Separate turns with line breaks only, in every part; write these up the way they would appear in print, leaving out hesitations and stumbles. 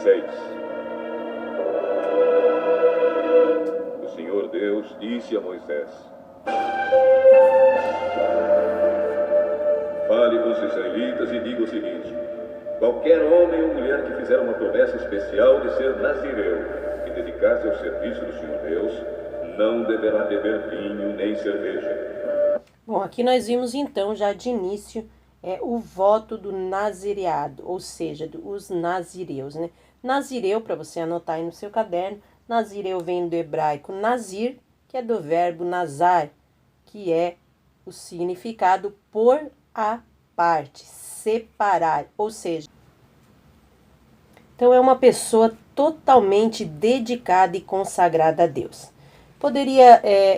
6. O Senhor Deus disse a Moisés: fale com os israelitas e diga o seguinte: qualquer homem ou mulher que fizer uma promessa especial de ser nazireu e dedicar-se ao serviço do Senhor Deus, não deverá beber vinho nem cerveja.
Bom, aqui nós vimos então já de início o voto do nazireado, ou seja, os nazireus, né? Nazireu, para você anotar aí no seu caderno, nazireu vem do hebraico nazir, que é do verbo nazar, que é o significado por a parte, separar, ou seja, então é uma pessoa totalmente dedicada e consagrada a Deus.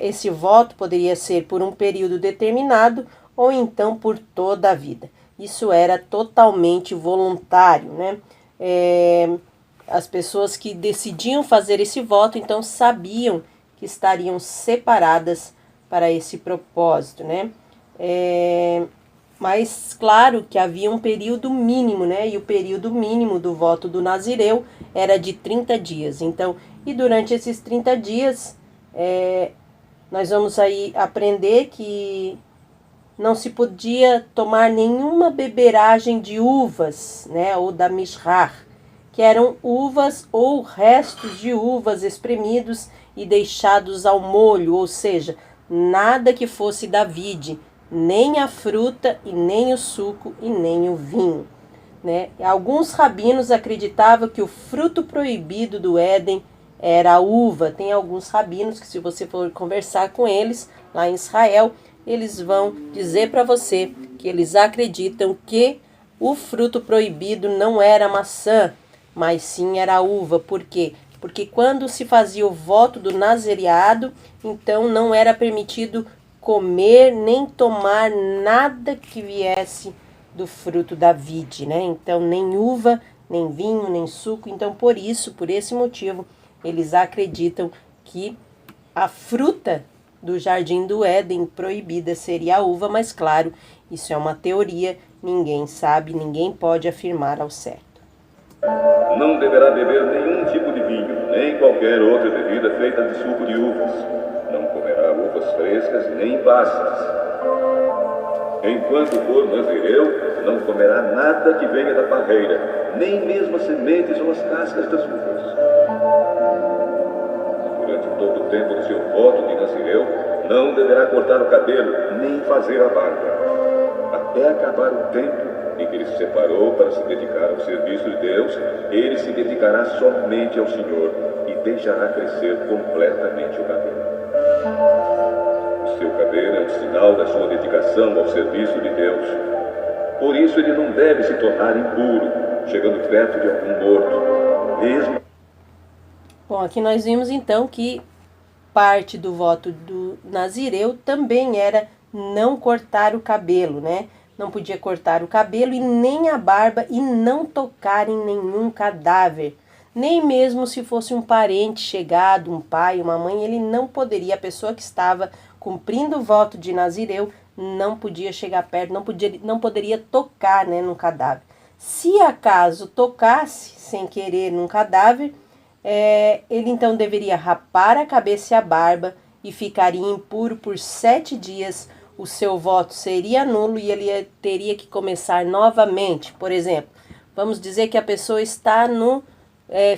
Esse voto poderia ser por um período determinado ou então por toda a vida. Isso era totalmente voluntário, né? As pessoas que decidiam fazer esse voto, então, sabiam que estariam separadas para esse propósito, né? Mas, claro, que havia um período mínimo, né? E o período mínimo do voto do nazireu era de 30 dias. Então, e durante esses 30 dias, nós vamos aí aprender que não se podia tomar nenhuma beberagem de uvas, né? Ou da mishrar, que eram uvas ou restos de uvas espremidos e deixados ao molho, ou seja, nada que fosse da vide, nem a fruta e nem o suco e nem o vinho, né? Alguns rabinos acreditavam que o fruto proibido do Éden era a uva. Tem alguns rabinos que, se você for conversar com eles lá em Israel, eles vão dizer para você que eles acreditam que o fruto proibido não era a maçã, mas sim era a uva. Por quê? Porque quando se fazia o voto do nazireado, então não era permitido comer nem tomar nada que viesse do fruto da vide, né? Então nem uva, nem vinho, nem suco. Então por esse motivo, eles acreditam que a fruta do jardim do Éden proibida seria a uva, mas claro, isso é uma teoria, ninguém sabe, ninguém pode afirmar ao certo.
Não deverá beber nenhum tipo de vinho, nem qualquer outra bebida feita de suco de uvas. Não comerá uvas frescas nem passas. Enquanto for nazireu, não comerá nada que venha da parreira, nem mesmo as sementes ou as cascas das uvas. Durante todo o tempo do seu voto de nazireu, não deverá cortar o cabelo, nem fazer a barba. Até acabar o tempo em que ele se separou para se dedicar ao serviço de Deus, ele se dedicará somente ao Senhor e deixará crescer completamente o cabelo. O seu cabelo é um sinal da sua dedicação ao serviço de Deus. Por isso ele não deve se tornar impuro, chegando perto de algum morto, mesmo.
Bom, aqui nós vimos então que parte do voto do nazireu também era não cortar o cabelo, né? Não podia cortar o cabelo e nem a barba e não tocar em nenhum cadáver. Nem mesmo se fosse um parente chegado, um pai, uma mãe, ele não poderia, a pessoa que estava cumprindo o voto de nazireu, não podia chegar perto, não poderia tocar, né, no cadáver. Se acaso tocasse sem querer num cadáver, ele então deveria rapar a cabeça e a barba e ficaria impuro por 7 dias. O seu voto seria nulo e ele teria que começar novamente. Por exemplo, vamos dizer que a pessoa está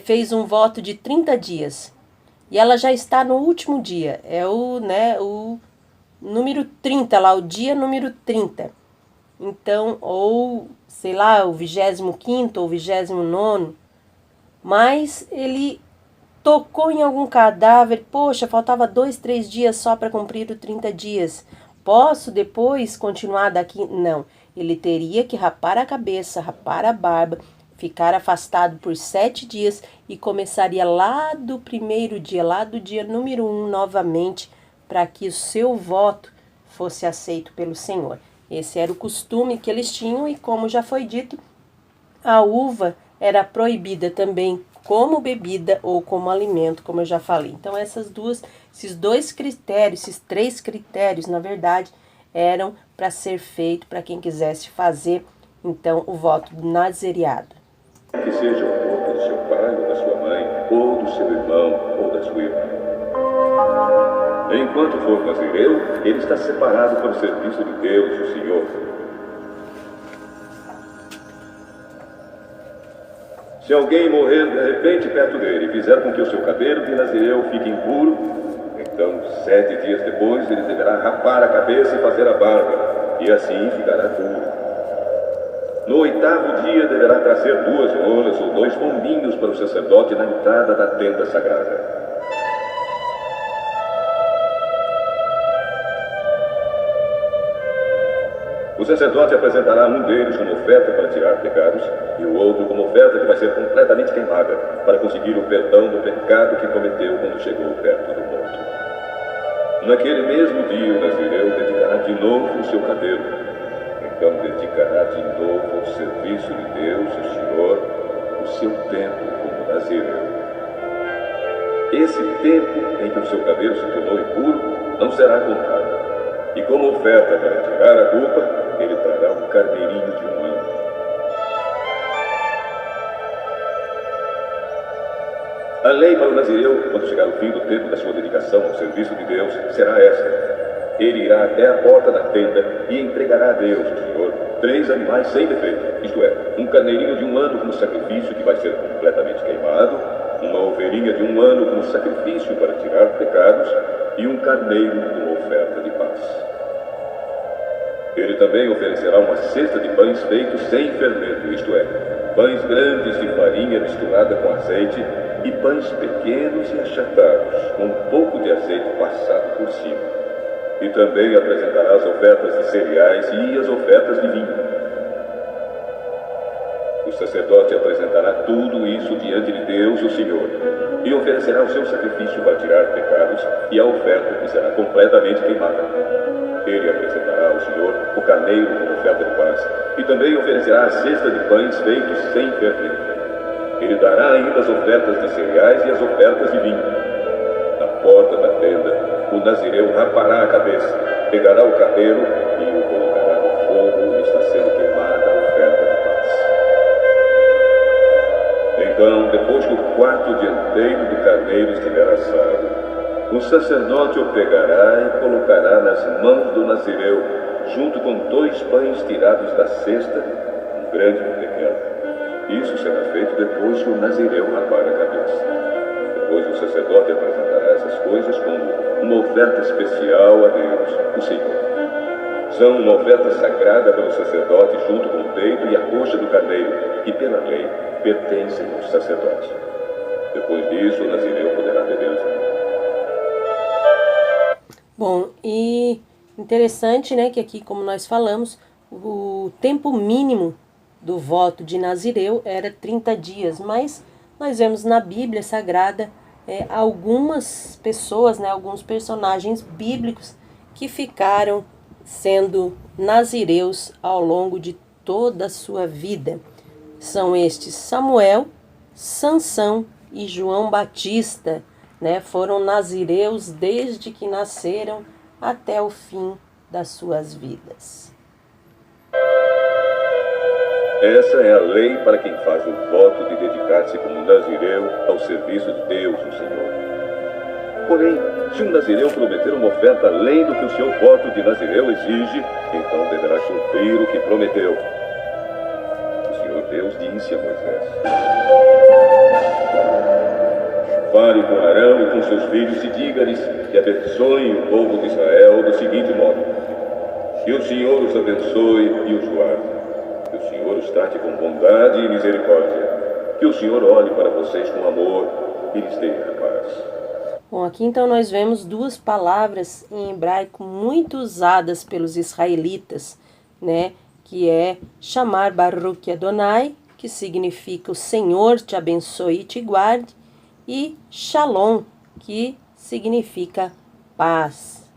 fez um voto de 30 dias e ela já está no último dia. É o número 30 lá, o dia número 30. Então, ou sei lá, o 25º ou 29º. Mas ele tocou em algum cadáver, poxa, faltava 2, 3 dias só para cumprir os 30 dias. Posso depois continuar daqui? Não, ele teria que rapar a cabeça, rapar a barba, ficar afastado por 7 dias e começaria lá do primeiro dia, lá do dia número 1 novamente, para que o seu voto fosse aceito pelo Senhor. Esse era o costume que eles tinham e, como já foi dito, a uva era proibida também como bebida ou como alimento, como eu já falei. Então, esses 3 critérios, na verdade, eram para ser feito para quem quisesse fazer, então, o voto do nazireado.
Que sejam todos do seu pai ou da sua mãe, ou do seu irmão ou da sua irmã. Enquanto for nazireu, ele está separado para o serviço de Deus, o Senhor. Se alguém morrer de repente perto dele e fizer com que o seu cabelo de nazireu fique impuro, então 7 dias depois ele deverá rapar a cabeça e fazer a barba, e assim ficará puro. No 8º dia deverá trazer 2 rolas ou 2 pombinhos para o sacerdote na entrada da tenda sagrada. O sacerdote apresentará um deles como oferta para tirar pecados e o outro como oferta que vai ser completamente queimada para conseguir o perdão do pecado que cometeu quando chegou perto do morto. Naquele mesmo dia o nazireu dedicará de novo o seu cabelo. Então dedicará de novo ao serviço de Deus, o Senhor, o seu tempo como nazireu. Esse tempo em que o seu cabelo se tornou impuro não será contado. E como oferta para tirar a culpa, ele trará um carneirinho de 1 ano. A lei para o nazireu, quando chegar o fim do tempo da sua dedicação ao serviço de Deus, será esta. Ele irá até a porta da tenda e entregará a Deus, o Senhor, 3 animais sem defeito, isto é, um carneirinho de 1 ano como sacrifício que vai ser completamente queimado, uma ovelhinha de 1 ano como sacrifício para tirar pecados e um carneiro como oferta de paz. Ele também oferecerá uma cesta de pães feitos sem fermento, isto é, pães grandes de farinha misturada com azeite e pães pequenos e achatados, com um pouco de azeite passado por cima. E também apresentará as ofertas de cereais e as ofertas de vinho. O sacerdote apresentará tudo isso diante de Deus, o Senhor, e oferecerá o seu sacrifício para tirar pecados e a oferta que será completamente queimada. Ele apresentará ao Senhor o carneiro como oferta de paz e também oferecerá a cesta de pães feitos sem fermento. Ele dará ainda as ofertas de cereais e as ofertas de vinho. Na porta da tenda, o nazireu rapará a cabeça, pegará o cabelo e o colocará no fogo onde está sendo queimada a oferta de paz. Então, depois que o quarto dianteiro do carneiro estiver assado, o sacerdote o pegará e colocará nas mãos do nazireu, junto com 2 pães tirados da cesta, um grande e um pequeno. Isso será feito depois que o nazireu rapar a cabeça. Depois o sacerdote apresentará essas coisas como uma oferta especial a Deus, o Senhor. São uma oferta sagrada pelo sacerdote junto com o peito e a coxa do carneiro, que pela lei pertencem ao sacerdote. Depois disso, o nazireu poderá beber o vinho.
Bom, e interessante, né, que aqui, como nós falamos, o tempo mínimo do voto de nazireu era 30 dias, mas nós vemos na Bíblia Sagrada algumas pessoas, né, alguns personagens bíblicos que ficaram sendo nazireus ao longo de toda a sua vida. São estes Samuel, Sansão e João Batista, né? Foram nazireus desde que nasceram até o fim das suas vidas.
Essa é a lei para quem faz o voto de dedicar-se como nazireu ao serviço de Deus, o Senhor. Porém, se um nazireu prometer uma oferta além do que o seu voto de nazireu exige, então deverá cumprir o que prometeu. O Senhor Deus disse a Moisés: fale com Arão e com seus filhos e diga-lhes que abençoem o povo de Israel do seguinte modo: que o Senhor os abençoe e os guarde. Que o Senhor os trate com bondade e misericórdia. Que o Senhor olhe para vocês com amor e lhes dê a paz.
Bom, aqui então nós vemos 2 palavras em hebraico muito usadas pelos israelitas, né? Que é chamar Baruch Adonai, que significa o Senhor te abençoe e te guarde, e Shalom, que significa paz.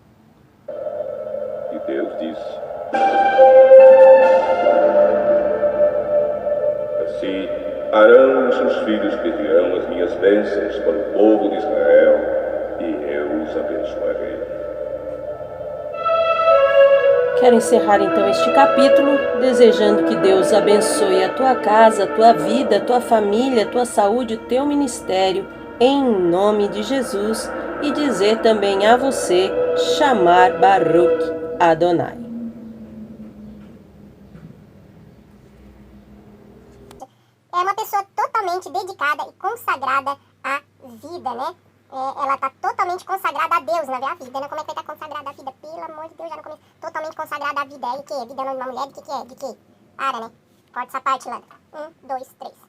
E Deus disse: assim, Arão e seus filhos pedirão as minhas bênçãos para o povo de Israel, e eu os abençoarei.
Quero encerrar então este capítulo desejando que Deus abençoe a tua casa, a tua vida, a tua família, a tua saúde, o teu ministério, em nome de Jesus, e dizer também a você, chamar Baruch Adonai.
É uma pessoa totalmente dedicada e consagrada à vida, né? Ela está totalmente consagrada a Deus na vida, né? Como é que vai estar consagrada à vida? Pelo amor de Deus, já no começo. Totalmente consagrada à vida. É o quê? Vida de uma mulher? De que é? De que? Para, né? Corta essa parte, Landa. 1, 2, 3.